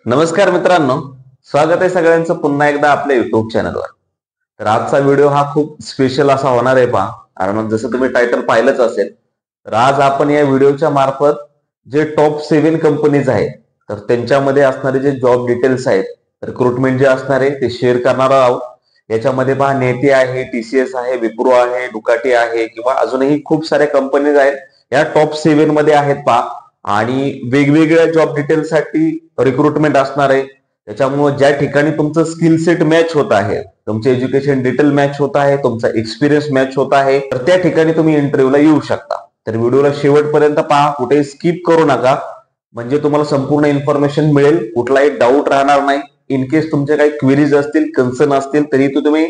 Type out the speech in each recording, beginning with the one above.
नमस्कार मित्रांनो, स्वागत आहे सगळ्यांचं पुन्हा एकदा आपल्या युट्यूब चॅनलवर. तर आजचा व्हिडिओ हा खूप स्पेशल असा होणार आहे पहा, कारण जसं तुम्ही टायटल पाहिलंच असेल. तर आज आपण या व्हिडिओच्या मार्फत जे टॉप 7 कंपनीज आहेत तर त्यांच्यामध्ये असणारे जे जॉब डिटेल्स आहेत, रिक्रुटमेंट जे असणार आहे ते शेअर करणार आहोत. याच्यामध्ये पहा नेती आहे, TCS आहे, विप्रो आहे, डुकाटी आहे किंवा अजूनही खूप साऱ्या कंपनीज आहेत या टॉप 7 मध्ये आहेत पहा. आणि वेगवेगळ्या जॉब डिटेल्ससाठी रिक्रुटमेंट असणार आहे. त्याच्यामुळे ज्या ठिकाणी तुमचं स्किल सेट मॅच होत आहे, तुमचे एज्युकेशन डिटेल मॅच होत आहे, तुमचा एक्सपिरियन्स मॅच होत आहे, तर त्या ठिकाणी तुम्ही इंटरव्ह्यूला येऊ शकता. तर व्हिडिओला शेवटपर्यंत पहा, कुठेही स्किप करू नका, म्हणजे तुम्हाला संपूर्ण इन्फॉर्मेशन मिळेल, कुठलाही डाऊट राहणार नाही. इन केस तुमचे काही क्वेरीज असतील, कन्सर्न असतील तरी तुम्ही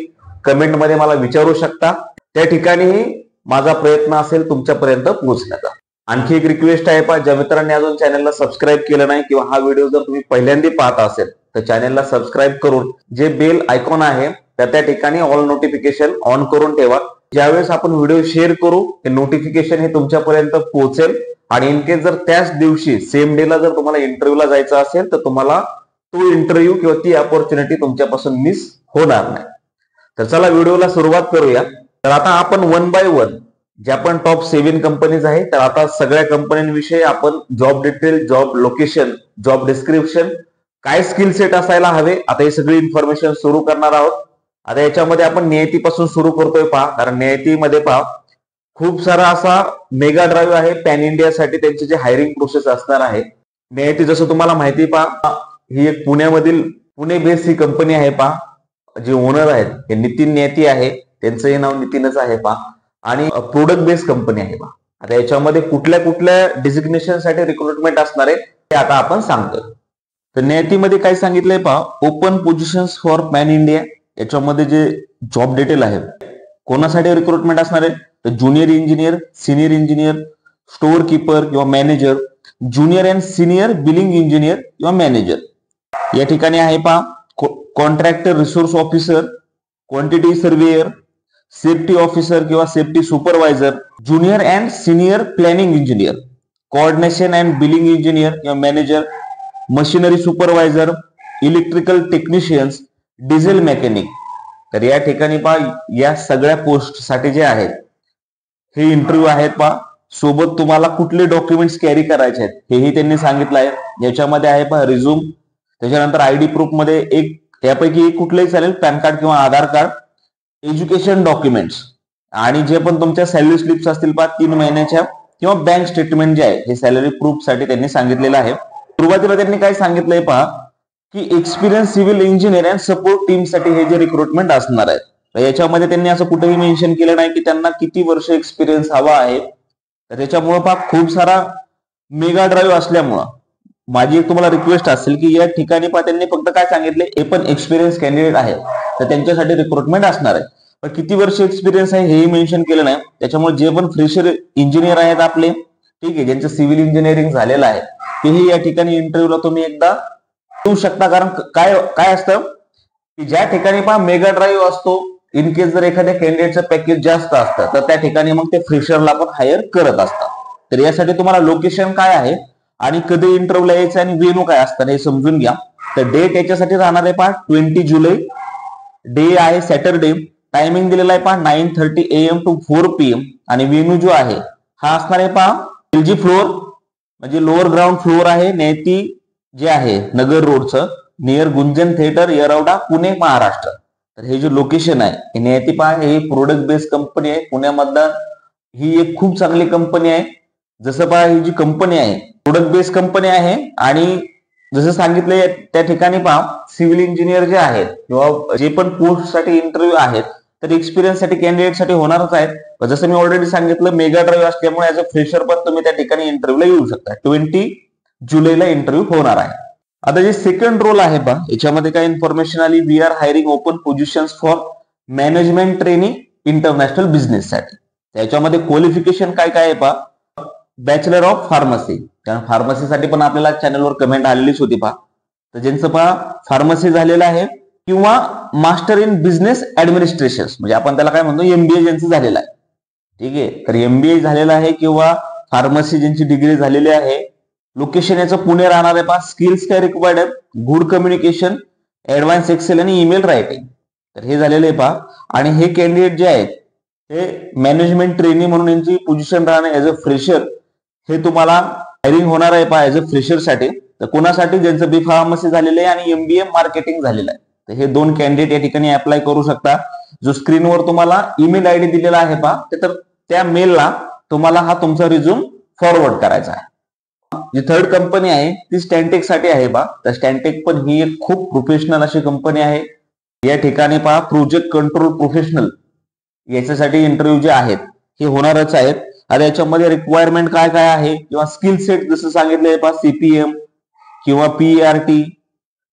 कमेंटमध्ये मला विचारू शकता. त्या ठिकाणीही माझा प्रयत्न असेल तुमच्यापर्यंत पोहोचण्याचा. आणखी एक रिक्वेस्ट आहे पहा, ज्या मित्रांनी अजून चॅनलला सबस्क्राईब केलं नाही किंवा हा व्हिडिओ जर तुम्ही पहिल्यांदा पाहत असेल तर चॅनलला सबस्क्राईब करून जे बेल आयकॉन आहे त्या ठिकाणी ऑल नोटिफिकेशन ऑन करून ठेवा. ज्यावेळेस आपण व्हिडिओ शेअर करू ते नोटिफिकेशन हे तुमच्यापर्यंत पोहोचेल. आणि इन केस जर त्याच दिवशी सेम डेला जर तुम्हाला इंटरव्ह्यूला जायचं असेल तर तुम्हाला तो इंटरव्ह्यू किंवा ती अपॉर्च्युनिटी तुमच्यापासून मिस होणार नाही. तर चला व्हिडिओला सुरुवात करूया. तर आता आपण वन बाय वन ज्या पण टॉप 7 कंपनीज आहेत, तर आता सगळ्या कंपन्यांविषयी आपण job detail, job location, job description, काय स्किल सेट असायला हवे, आता ही सगळी इन्फॉर्मेशन सुरू करणार आहोत. आता याच्यामध्ये आपण नियतीपासून सुरू करतोय पहा, कारण नियतीमध्ये पहा खूप सारा असा मेगा ड्राईव्ह आहे पॅन इंडियासाठी. त्यांची जे हायरिंग प्रोसेस असणार आहे नियती, जसं तुम्हाला माहिती पहा, ही एक पुणे बेस ही कंपनी आहे पहा. जे ओनर आहेत हे नितीन नियती आहे, त्यांचंही नाव नितीनच आहे पहा. आणि प्रोडक्ट बेस्ड कंपनी आहे पहा. आता याच्यामध्ये कुठल्या कुठल्या डिझिग्नेशन साठी रिक्रुटमेंट असणार आहे ते आता आपण सांगतोय. तर नियतीमध्ये काय सांगितलंय पहा, open positions for pan India. याच्यामध्ये जे जॉब डिटेल आहे कोणासाठी रिक्रुटमेंट असणार आहे, तर junior engineer, senior engineer, store keeper किंवा manager, junior and senior billing engineer किंवा मॅनेजर. या ठिकाणी आहे पहा contractor resource officer, quantity surveyor, safety officer किंवा safety supervisor, junior and senior planning engineer, coordination and billing engineer किंवा manager, machinery supervisor, electrical technicians, diesel mechanic. तर या ठिकाणी पहा या सगळ्या पोस्ट साठी जे आहेत हे इंटरव्ह्यू आहेत पहा. सोबत तुम्हाला कुठले डॉक्युमेंट्स कॅरी करायचे आहेत हेही त्यांनी सांगितलं आहे. याच्यामध्ये आहे पहा रिझ्यूम, त्याच्यानंतर ID प्रूफ मध्ये एक यापैकी एक कुठलंही चालेल, पॅन कार्ड किंवा आधार कार्ड, एज्युकेशन डॉक्युमेंट्स, आणि जे पण तुमच्या सॅलरी स्लिप्स असतील पहा 3 महिन्याच्या किंवा बँक स्टेटमेंट जे आहे हे सॅलरी प्रूफ साठी त्यांनी सांगितलेलं आहे. सुरुवातीला त्यांनी काय सांगितलंय पहा की experience civil engineer and support team साठी हे जे रिक्रुटमेंट असणार आहे. तर याच्यामध्ये त्यांनी असं कुठेही मेन्शन केलं नाही की त्यांना किती वर्ष एक्सपिरियन्स हवा आहे. तर त्याच्यामुळे पहा खूप सारा मेगा ड्राईव्ह असल्यामुळं माझी एक तुम्हाला रिक्वेस्ट असेल की या ठिकाणी पहा त्यांनी फक्त काय सांगितले, हे पण एक्सपिरियन्स कॅन्डिडेट आहे तर त्यांच्यासाठी रिक्रुटमेंट असणार आहे. पण किती वर्ष एक्सपिरियन्स आहे हेही मेन्शन केलं नाही. त्याच्यामुळे जे पण फ्रेशर इंजिनियर आहेत आपले, ठीक आहे, ज्यांचं सिव्हिल इंजिनिअरिंग झालेलं आहे तेही या ठिकाणी इंटरव्ह्यूला तुम्ही एकदा येऊ शकता. कारण काय काय असतं की ज्या ठिकाणी पहा मेगा ड्राईव्ह असतो, इन केस जर एखाद्या कॅन्डिडेटचं पॅकेज जास्त असतं तर त्या ठिकाणी मग ते फ्रेशरला पण हायर करत असतात. तर यासाठी तुम्हाला लोकेशन काय आहे आणि कधी इंटरव्ह्यूला यायचं आणि वेन्यू काय असतं हे समजून घ्या. तर डेट याच्यासाठी राहणार आहे पहा 20 जुलै, डे आहे सॅटरडे, टायमिंग दिलेला आहे पहा 9:30 AM to 4 PM, आणि वेन्यू जो आहे हा असणार आहे पहा LG फ्लोअर, म्हणजे लोअर ग्राउंड फ्लोअर आहे नेती जे आहे नगर रोडचं, नियर गुंजन थिएटर, येरवडा, पुणे, महाराष्ट्र. तर हे जे लोकेशन आहे हे नेती पहा, हे प्रोडक्ट बेस्ड कंपनी आहे पुण्यामधला. ही एक खूप चांगली कंपनी आहे. जसं पहा ही जी कंपनी आहे प्रोडक्ट बेस्ड कंपनी आहे, आणि जसं सांगितलंय त्या ठिकाणी पहा सिव्हिल इंजिनियर जे आहेत किंवा जे पण पोस्ट साठी इंटरव्ह्यू आहेत तर एक्सपिरियन्स साठी कॅन्डिडेट साठी होणारच आहेत. जसं मी ऑलरेडी सांगितलं मेगा ड्राईव्ह असल्यामुळे ऍज अ फ्रेशर पण तुम्ही त्या ठिकाणी इंटरव्ह्यूला येऊ शकता. 20 जुलैला इंटरव्ह्यू होणार आहे. आता जे सेकंड रोल आहे पहा याच्यामध्ये काय इन्फॉर्मेशन आली, we are hiring open positions for management training international business साठी. त्याच्यामध्ये क्वालिफिकेशन काय काय आहे पहा, बॅचलर ऑफ फार्मसी, कारण फार्मसीसाठी पण आपल्याला चॅनलवर कमेंट आलेलीच होती पहा. तर ज्यांचं पहा फार्मसी झालेलं आहे किंवा मास्टर इन बिझनेस ऍडमिनिस्ट्रेशन, म्हणजे आपण त्याला काय म्हणतो MBA ज्यांचं झालेलं आहे, ठीक आहे. तर MBA झालेलं आहे किंवा फार्मसी ज्यांची डिग्री झालेली आहे लोकेशन याचं पुणे राहणार आहे पहा. स्किल्स काय रिक्वायर्ड आहेत, गुड कम्युनिकेशन, ऍडव्हान्स एक्सेल आणि ईमेल रायटिंग. तर हे झालेलं आहे पहा. आणि हे कॅन्डिडेट जे आहेत ते मॅनेजमेंट ट्रेनी म्हणून यांची पोझिशन राहणार ऍज अ फ्रेशर. हे तुम्हाला हायरिंग होणार आहे पहा ऍज अ फ्रेशर साठी. तर कोणासाठी, ज्यांचं बी फार्मसी झालेलं आहे आणि MBA मार्केटिंग झालेलं आहे. तर हे 2 कॅन्डिडेट या ठिकाणी अप्लाय करू शकता. जो स्क्रीनवर तुम्हाला ईमेल आयडी दिलेला आहे पहा, तर त्या मेलला तुम्हाला हा तुमचा रिझ्यूम फॉरवर्ड करायचा आहे. जी थर्ड कंपनी आहे ती स्टॅनटेक साठी आहे पहा. तर स्टॅनटेक पण ही एक खूप प्रोफेशनल अशी कंपनी आहे. या ठिकाणी पहा प्रोजेक्ट कंट्रोल प्रोफेशनल याच्यासाठी इंटरव्ह्यू जे आहेत हे होणारच आहेत. आता याच्यामध्ये रिक्वायरमेंट काय काय आहे किंवा स्किल सेट जसं सांगितलंय पहा, CPM किंवा PERT,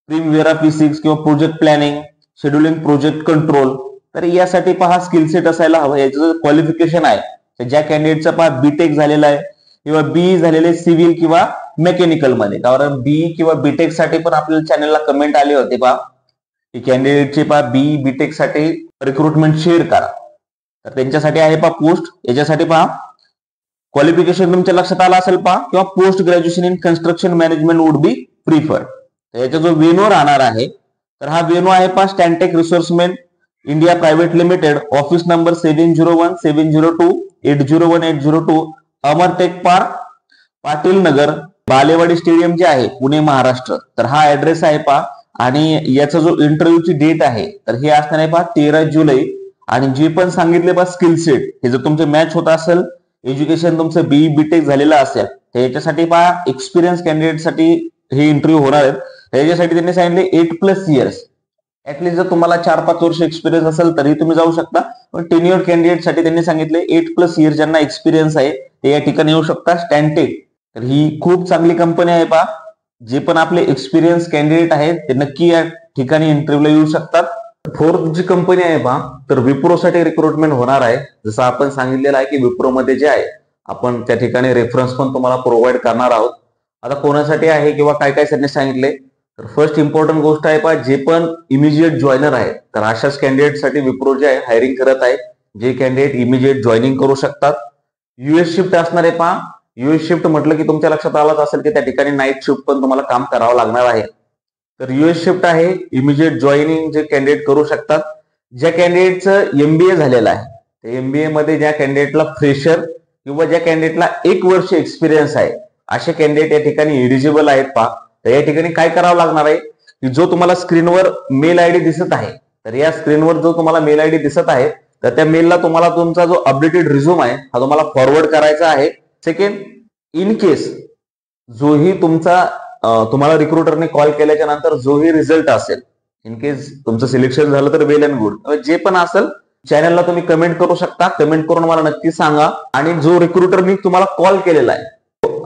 प्रीमियरा P6 किंवा project planning, scheduling, project control. तर यासाठी पहा स्किल सेट असायला हवं. याचं क्वालिफिकेशन आहे तर ज्या कॅन्डिडेटचा पहा BTech झालेला आहे किंवा BE झालेले सिव्हिल किंवा मेकॅनिकल मध्ये. कारण BE किंवा BTech साठी पण आपल्या चॅनलला कमेंट आले होते पहा की कॅन्डिडेटचे पहा BE BTech साठी रिक्रुटमेंट शेअर करा. तर त्यांच्यासाठी आहे पहा पोस्ट. याच्यासाठी पहा क्वालिफिकेशन तुमच्या लक्षात आलं असेल पहा, किंवा post graduation in construction management would be preferred. तर याचा जो वेन्यू राहणार आहे तर हा वेन्यू आहे पहा Stantec Resourcemen India private limited, office number 701702801802, Amartech park, Patil Nagar, Balewadi stadium जे आहे पुणे महाराष्ट्र. तर हा ऍड्रेस आहे पहा. आणि याचा जो इंटरव्ह्यूची डेट आहे तर हे असणार आहे पहा 13 जुलै. आणि जे पण सांगितले पहा स्किल सेट हे जर तुमचे मॅच होत असेल, एज्युकेशन तुमचं BE BTech झालेलं असेल तर याच्यासाठी पहा एक्सपिरियन्स कॅन्डिडेट साठी हे इंटरव्ह्यू होणार आहेत. त्याच्यासाठी त्यांनी सांगितले 8+ इयर्स. ऍटलीस्ट जर तुम्हाला 4-5 वर्ष एक्सपिरियन्स असेल तरी तुम्ही जाऊ शकता. पण टेन्युअर कॅन्डिडेट साठी त्यांनी सांगितले 8+ इयर्स ज्यांना एक्सपिरियन्स आहे ते या ठिकाणी येऊ शकता. स्टॅनटेक तर ही खूप चांगली कंपनी आहे पहा. जे पण आपले एक्सपिरियन्स कॅन्डिडेट आहेत ते नक्की या ठिकाणी इंटरव्ह्यूला येऊ शकतात. फोर्थ जी कंपनी आहे पहा तर विप्रोसाठी रिक्रुटमेंट होणार आहे. जसं आपण सांगितलेलं आहे की विप्रोमध्ये जे आहे आपण त्या ठिकाणी रेफरन्स पण तुम्हाला प्रोव्हाइड करणार आहोत. आता कोणासाठी आहे किंवा काय काय त्यांनी सांगितले तर फर्स्ट इम्पॉर्टंट गोष्ट आहे पहा जे पण इमिजिएट जॉईनर आहे तर अशाच कॅन्डिडेटसाठी विप्रो जे आहे हायरिंग करत आहे. जे कॅन्डिडेट इमिजिएट जॉईनिंग करू शकतात. US शिफ्ट असणार आहे पहा. US शिफ्ट म्हटलं की तुमच्या लक्षात आलंच असेल की त्या ठिकाणी नाईट शिफ्ट पण तुम्हाला काम करावं लागणार आहे. तर US शिफ्ट आहे. इमिजिएट जॉईनिंग जे कॅन्डिडेट करू शकतात. ज्या कॅन्डिडेटचं MBA झालेलं आहे त्या MBA मध्ये ज्या कॅन्डिडेटला फ्रेशर किंवा ज्या कॅन्डिडेटला 1 वर्ष एक्सपिरियन्स आहे असे कॅन्डिडेट या ठिकाणी एलिजिबल आहेत पहा. तर या ठिकाणी काय करावं लागणार आहे की जो तुम्हाला स्क्रीनवर मेल आयडी दिसत आहे तर या स्क्रीनवर जो तुम्हाला मेल आयडी दिसत आहे तर त्या मेलला तुम्हाला तुमचा जो अपडेटेड रिझ्यूम आहे हा तुम्हाला फॉरवर्ड करायचा आहे. सेकंड, इन केस जोही तुमचा तुम्हाला रिक्रुटरने कॉल केल्याच्या नंतर जोही रिझल्ट असेल, इन केस तुमचं सिलेक्शन झालं तर वेल अँड गुड. जे पण असेल चॅनलला तुम्ही कमेंट करू शकता. कमेंट करून मला नक्की सांगा. आणि जो रिक्रुटरने तुम्हाला कॉल केलेला आहे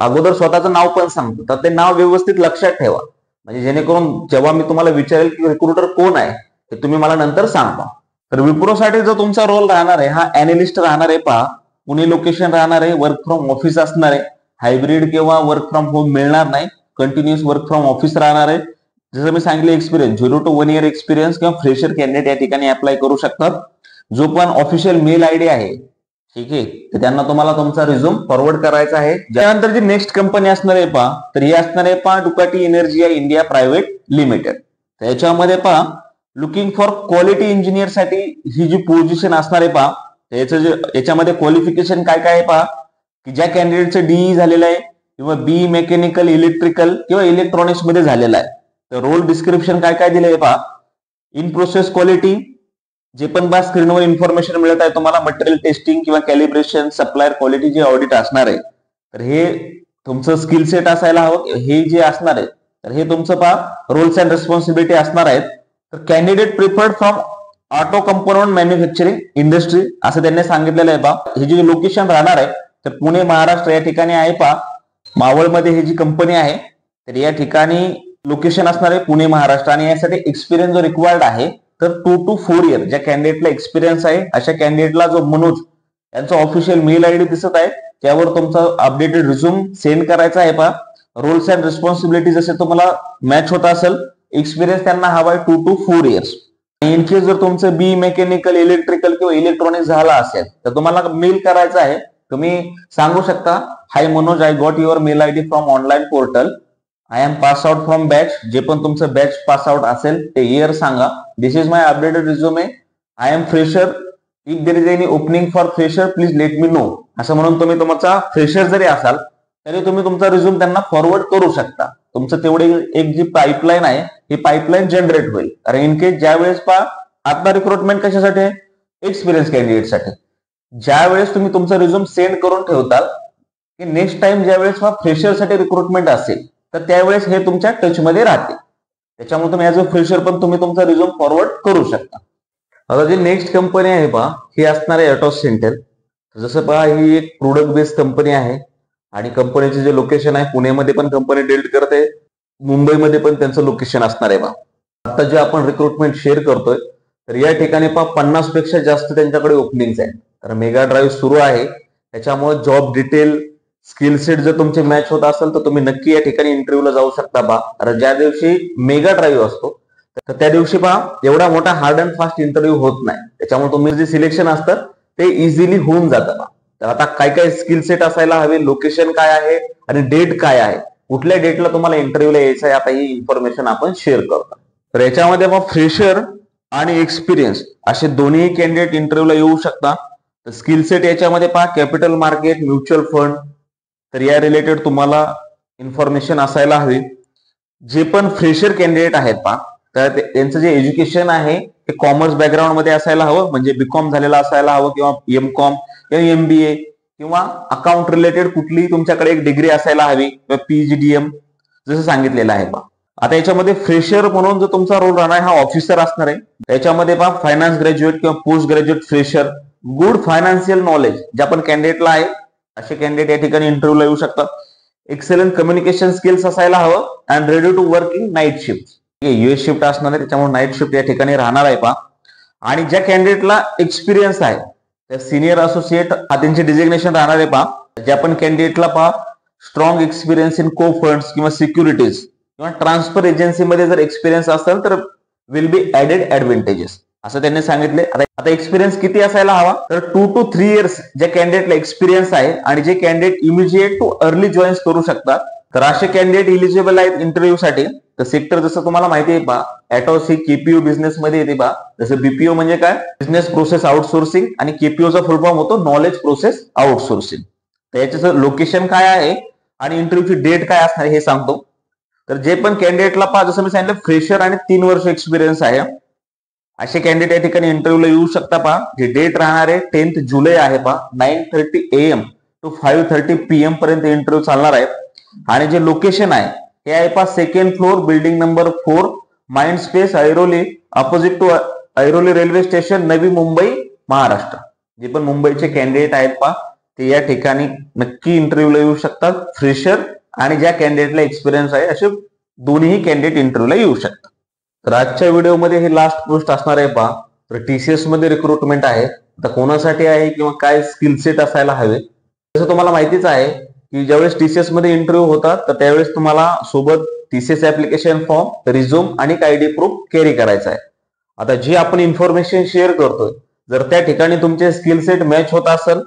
अगोदर स्वतःचं नाव पण सांगतो तर ते नाव व्यवस्थित लक्षात ठेवा. म्हणजे जेणेकरून जेव्हा मी तुम्हाला विचारेल की रिक्रुटर कोण आहे ते तुम्ही मला नंतर सांगा. तर विप्रोसाठी जो तुमचा रोल राहणार आहे हा अॅनालिस्ट राहणार आहे पहा. पुणे लोकेशन राहणार आहे. वर्क फ्रॉम ऑफिस असणार आहे. हायब्रिड किंवा वर्क फ्रॉम होम मिळणार नाही. कंटिन्युअस वर्क फ्रॉम ऑफिस राहणार आहे. जसं मी सांगितलं एक्सपिरियन्स 0 to 1 year एक्सपिरियन्स किंवा फ्रेशर कॅन्डिडेट या ठिकाणी अप्लाय करू शकतात. जो पण ऑफिशियल मेल आयडी आहे ठीक आहे तर त्यांना तुम्हाला तुमचा रिझ्यूम फॉरवर्ड करायचा आहे. त्यानंतर जी नेक्स्ट कंपनी असणार आहे पहा तर ही असणार आहे पहा Ducati energy India private limited. तर याच्यामध्ये पहा लुकिंग फॉर क्वालिटी इंजिनियर साठी ही जी पोझिशन असणार आहे पहा याच्यामध्ये क्वालिफिकेशन काय काय आहे पहा की ज्या कॅन्डिडेटचं DE झालेलं आहे किंवा BE मेकॅनिकल, इलेक्ट्रिकल किंवा इलेक्ट्रॉनिक्स मध्ये झालेला आहे. तर रोल डिस्क्रिप्शन काय काय दिले आहे पहा. इन प्रोसेस क्वालिटी जे पण बा स्क्रीनवर इन्फॉर्मेशन मिळत आहे तुम्हाला, मटेरियल टेस्टिंग किंवा कॅलिब्रेशन, सप्लायर क्वालिटी जे ऑडिट असणार आहे तर हे तुमचं स्किल सेट असायला हवं. हे जे असणार आहे तर हे तुमचं पहा रोल्स अँड रिस्पॉन्सिबिलिटी असणार आहेत. तर candidate preferred from auto component manufacturing industry असं त्यांनी सांगितलेलं आहे पहा. हे जे लोकेशन राहणार आहे तर पुणे महाराष्ट्र या ठिकाणी आहे पहा. मावळमध्ये ही जी कंपनी आहे तर या ठिकाणी लोकेशन असणार आहे पुणे महाराष्ट्र. आणि यासाठी एक्सपिरियन्स जो रिक्वायर्ड आहे तर 2 to 4 year ज्या कॅन्डिडेटला एक्सपिरियन्स आहे अशा कॅन्डिडेटला जो मनोज यांचा ऑफिशियल मेल आयडी दिसत आहे त्यावर तुमचा अपडेटेड रिझ्यूम सेंड करायचा आहे पहा. रोल्स अँड रिस्पॉन्सिबिलिटी जसे तुम्हाला मॅच होत असेल, एक्सपिरियन्स त्यांना हवा आहे 2 to 4 years. इन केस जर तुमचं BE मेकॅनिकल, इलेक्ट्रिकल किंवा इलेक्ट्रॉनिक्स झाला असेल तर तुम्हाला मेल करायचा आहे तुम्ही सांगू शकता, hi Manoj, I got your mail ID from online portal, I am pass out from batch. जे पण तुमचं बॅच पास आउट असेल ते इयर सांगा. This is my updated resume, I am fresher, if there is any opening for fresher please let me know. असं म्हणून तुम्ही तुमचा फ्रेशर जरी असाल तरी तुम्ही तुमचा रिझ्यूम त्यांना फॉरवर्ड करू शकता. तुमचं तेवढे एक जी पाईपलाईन आहे ही पाईपलाईन जनरेट होईल. कारण इन केस ज्या वेळेस आता रिक्रुटमेंट कशासाठी आहे, एक्सपिरियन्स कॅन्डिडेटसाठी. ज्या वेळेस तुम्ही तुमचा रिझ्यूम सेंड करून ठेवताल की नेक्स्ट टाइम ज्या वेळेस फ्रेशरसाठी रिक्रुटमेंट असेल तर त्यावेळेस हे तुमच्या टचमध्ये राहते. त्याच्यामुळे तुम्ही ऍज अ फ्रेशर पण तुम्ही तुमचा रिझ्यूम फॉरवर्ड करू शकता. आता जी नेक्स्ट कंपनी आहे ही असणार आहे अटॉस सेंटर. जसं ही एक प्रोडक्ट बेस्ड कंपनी आहे आणि कंपनीचे जे लोकेशन आहे पुण्यामध्ये पण कंपनी डील करते, मुंबईमध्ये पण त्यांचं लोकेशन असणार आहे आता जे आपण रिक्रुटमेंट शेअर करतोय तर या ठिकाणी 50 पेक्षा जास्त त्यांच्याकडे ओपनिंग्स आहेत. तर मेगा ड्राईव्ह सुरू आहे, त्याच्यामुळे जॉब डिटेल स्किल सेट जर तुमचे मॅच होत असेल तर तुम्ही नक्की या ठिकाणी इंटरव्ह्यूला जाऊ शकता कारण ज्या दिवशी मेगा ड्राईव्ह असतो तर त्या दिवशी एवढा मोठा हार्ड अँड फास्ट इंटरव्ह्यू होत नाही. त्याच्यामुळे तुम्ही जे सिलेक्शन असतं ते इझिली होऊन जातं. तर आता काय काय स्किल सेट असायला हवे, लोकेशन काय आहे आणि डेट काय आहे, कुठल्या डेटला तुम्हाला इंटरव्ह्यूला यायचं आहे, आता ही इन्फॉर्मेशन आपण शेअर करतो. तर याच्यामध्ये फ्रेशर आणि एक्सपिरियन्स असे दोन्ही कॅन्डिडेट इंटरव्ह्यूला येऊ शकता. तर स्किल सेट याच्यामध्ये कॅपिटल मार्केट, म्युच्युअल फंड, तर या रिलेटेड तुम्हाला इन्फॉर्मेशन असायला हवी. जे पण फ्रेशर कॅन्डिडेट आहेत तर त्यांचं जे एज्युकेशन आहे ते कॉमर्स बॅकग्राऊंड मध्ये असायला हवं, म्हणजे बीकॉम झालेला असायला हवं किंवा एमकॉम किंवा एमबीए किंवा अकाउंट रिलेटेड कुठलीही तुमच्याकडे एक डिग्री असायला हवी किंवा पीजीडीएम जसं सांगितलेलं आहे आता याच्यामध्ये फ्रेशर म्हणून जो तुमचा रोल राहणार हा ऑफिसर असणार आहे. त्याच्यामध्ये फायनान्स ग्रॅज्युएट किंवा post graduate fresher, good financial knowledge ज्या पण कॅन्डिडेटला आहे असे कॅन्डिडेट या ठिकाणी इंटरव्ह्यूला येऊ शकतात. एक्सेलंट कम्युनिकेशन स्किल्स असायला हवं and ready to work in night shift. US shift असणार आहे त्याच्यामुळे नाईट शिफ्ट या ठिकाणी राहणार आहे आणि ज्या कॅन्डिडेटला एक्सपिरियन्स आहे त्या सिनियर असोसिएट हा त्यांचे डिझिग्नेशन राहणार आहे ज्या पण कॅन्डिडेटला स्ट्रॉंग एक्सपिरियन्स इन को फंड्स किंवा सिक्युरिटीज किंवा ट्रान्सफर एजन्सीमध्ये जर एक्सपिरियन्स असेल तर विल बी ऍडेड ऍडव्हान्टेजेस असं त्यांनी सांगितले. आता एक्सपिरियन्स किती असायला हवा तर 2 to 3 इयर्स ज्या कॅन्डिडेटला एक्सपिरियन्स आहे आणि जे candidate immediate too early joins करू शकतात तर असे कॅन्डिडेट इलिजिबल आहेत इंटरव्ह्यूसाठी. तर सेक्टर जसं तुम्हाला माहिती आहे अटॉस ही केपीओ बिझनेस मध्ये येते जसं बीपीओ म्हणजे काय, बिझनेस प्रोसेस आउटसोर्सिंग, आणि केपीओचा फुल फॉर्म होतो नॉलेज प्रोसेस आउटसोर्सिंग. तर याचं लोकेशन काय आहे आणि इंटरव्ह्यूची डेट काय असणार हे सांगतो. तर जे पण कॅन्डिडेटला जसं मी सांगितलं फ्रेशर आणि 3 वर्ष एक्सपिरियन्स आहे असे कॅन्डिडेट या ठिकाणी इंटरव्ह्यूला येऊ शकता जे डेट राहणार आहे 10th जुलै आहे 9:30 AM to 5:30 PM पर्यंत इंटरव्ह्यू चालणार आहे. आणि जे लोकेशन आहे हे आहे second floor, building number 4, mind space, Airoli, opposite to Airoli railway station, Navi Mumbai, Maharashtra. जे पण मुंबईचे कॅन्डिडेट आहेत ते या ठिकाणी नक्की इंटरव्ह्यूला येऊ शकतात. फ्रेशर आणि ज्या कॅन्डिडेटला एक्सपिरियन्स आहे असे दोन्ही कॅन्डिडेट इंटरव्ह्यूला येऊ शकतात. तर आजच्या व्हिडिओमध्ये हे लास्ट पोस्ट असणार आहे तर टीसीएस मध्ये रिक्रुटमेंट आहे. आता कोणासाठी आहे किंवा काय स्किल सेट असायला हवे, जसं तुम्हाला माहितीच आहे की ज्यावेळेस टीसीएस मध्ये इंटरव्ह्यू होतात तर त्यावेळेस तुम्हाला सोबत टीसीएस ऍप्लिकेशन फॉर्म, रिझ्यूम आणि आयडी प्रूफ कॅरी करायचा आहे. आता जी आपण इन्फॉर्मेशन शेअर करतोय जर त्या ठिकाणी तुमचे स्किल सेट मॅच होत असेल,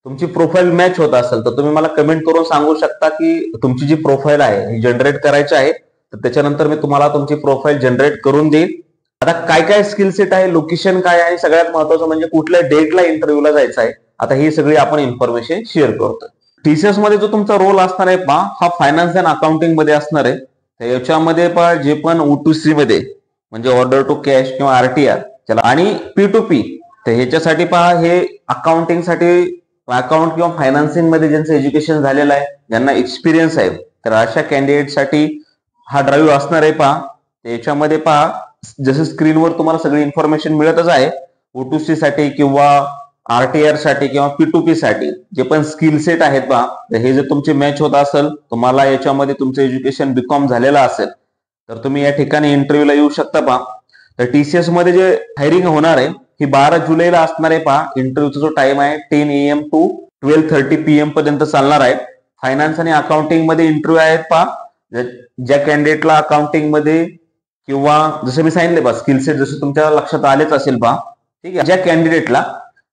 तुमची प्रोफाईल मॅच होत असेल तर तुम्ही मला कमेंट करून सांगू शकता की तुमची जी प्रोफाईल आहे ही जनरेट करायची आहे. तर त्याच्यानंतर मी तुम्हाला तुमची प्रोफाईल जनरेट करून देईल. आता काय काय स्किल सेट आहे, लोकेशन काय आहे, सगळ्यात महत्वाचं म्हणजे कुठल्या डेटला इंटरव्ह्यूला जायचं आहे, आता ही सगळी आपण इन्फॉर्मेशन शेअर करतोय. टीसीएस मध्ये जो तुमचा रोल असणार आहे हा फायनान्स अँड अकाउंटिंग मध्ये असणार आहे. याच्यामध्ये जे पण O2C मध्ये म्हणजे ऑर्डर टू कॅश किंवा आरटीआर आणि P2P, तर ह्याच्यासाठी हे अकाउंटिंग साठी अकाउंट किंवा फायनान्सिंग मध्ये ज्यांचं एज्युकेशन झालेलं आहे, ज्यांना एक्सपिरियन्स आहे, तर अशा कॅन्डिडेटसाठी हा ड्राईव्ह असणार आहे याच्यामध्ये जसं स्क्रीनवर तुम्हाला सगळी इन्फॉर्मेशन मिळतच आहे. O2C साठी किंवा आरटीआर साठी किंवा P2P साठी जे पण स्किल सेट आहेत हे जर तुमचे मॅच होत असेल, तुम्हाला याच्यामध्ये तुमचं एज्युकेशन बीकॉम झालेलं असेल तर तुम्ही या ठिकाणी इंटरव्ह्यूला येऊ शकता तर टीसीएस मध्ये जे हायरिंग होणार आहे ही 12 जुलैला असणार आहे इंटरव्ह्यूचा जो टाइम आहे 10 AM to 12:30 PM पर्यंत चालणार आहे. फायनान्स आणि अकाउंटिंग मध्ये इंटरव्ह्यू आहेत ज्या कॅन्डिडेटला अकाउंटिंग मध्ये किंवा जसं मी सांगितले स्किल सेट जसं तुमच्या लक्षात आलेच असेल ठीक आहे. ज्या कॅन्डिडेटला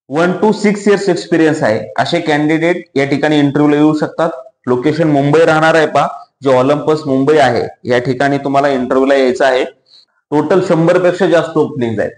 1 to 6 इयर्स एक्सपिरियन्स आहे असे कॅन्डिडेट या ठिकाणी इंटरव्ह्यूला येऊ शकतात. लोकेशन मुंबई राहणार आहे पा, जे ऑलिम्पस मुंबई आहे या ठिकाणी तुम्हाला इंटरव्ह्यूला यायचं आहे. टोटल 100 पेक्षा जास्त ओपनिंग आहेत.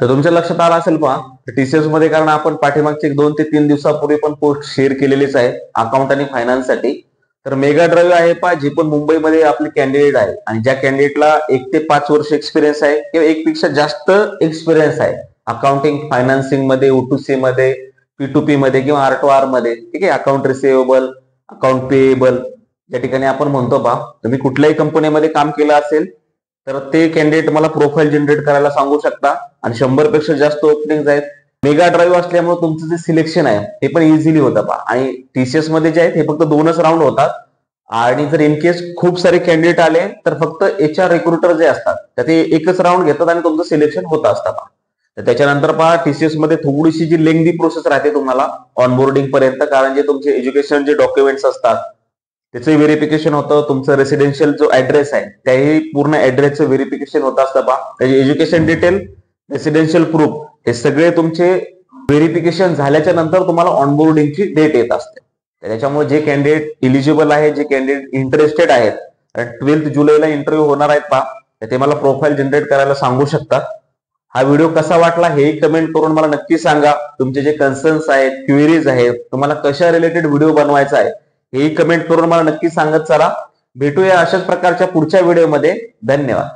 तर तुमच्या लक्षात आलं असेल पहा टीसीएस मध्ये, कारण आपण पाठीमागचे 2 ते 3 दिवसापूर्वी पण पोस्ट शेअर केलेलीच आहे अकाउंट आणि फायनान्स साठी. तर मेगा ड्राईव्ह आहे पहा, जे पण मुंबईमध्ये आपले कॅन्डिडेट आहे आणि ज्या कॅन्डिडेटला 1 ते 5 वर्ष एक्सपिरियन्स आहे किंवा 1 पेक्षा जास्त एक्सपिरियन्स आहे अकाउंटिंग फायनान्सिंग मध्ये, O2C मध्ये, P2P मध्ये किंवा R2R मध्ये, ठीक आहे, अकाउंट रिसिवेबल, अकाउंट पेएबल, या ठिकाणी आपण म्हणतो पहा, तुम्ही कुठल्याही कंपनीमध्ये काम केलं असेल तर ते कॅन्डिडेट मला प्रोफाईल जनरेट करायला सांगू शकता आणि 100 पेक्षा जास्त ओपनिंग आहेत. मेगा ड्राईव्ह असल्यामुळे तुमचं जे सिलेक्शन आहे ते पण इझिली होतं पहा. आणि टीसीएस मध्ये जे आहेत हे फक्त 2च राऊंड होतात आणि जर इन केस खूप सारे कॅन्डिडेट आले तर फक्त HR रिक्रुटर जे असतात तर ते एकच राऊंड घेतात आणि तुमचं सिलेक्शन होत असतं पहा. तर त्याच्यानंतर पहा टीसीएस मध्ये थोडीशी जी लेंथी प्रोसेस राहते तुम्हाला ऑनबोर्डिंग पर्यंत, कारण जे तुमचे एज्युकेशन जे डॉक्युमेंट्स असतात त्याचं व्हेरिफिकेशन होतं. तुमचं रेसिडेन्शियल जो ऍड्रेस आहे त्याही पूर्ण ऍड्रेसचं व्हेरिफिकेशन होत असतं पहा. त्याचे एज्युकेशन डिटेल, रेसिडेन्शियल प्रूफ हे सगळे तुमचे व्हेरिफिकेशन झाल्याच्या नंतर तुम्हाला ऑनबोर्डिंगची डेट येत असते. त्याच्यामुळे जे कॅन्डिडेट इलिजिबल आहे, जे कॅन्डिडेट इंटरेस्टेड आहेत, 12 जुलैला इंटरव्ह्यू होणार आहेत पहा, ते मला प्रोफाईल जनरेट करायला सांगू शकतात. हा व्हिडिओ कसा वाटला हेही कमेंट करून मला नक्की सांगा. तुमचे जे कन्सर्न्स आहेत, क्वेरीज आहेत, तुम्हाला कशा रिलेटेड व्हिडिओ बनवायचा आहे हेही कमेंट करून मला नक्की सांगत चला. भेटूया अशाच प्रकारच्या पुढच्या व्हिडिओमध्ये. धन्यवाद.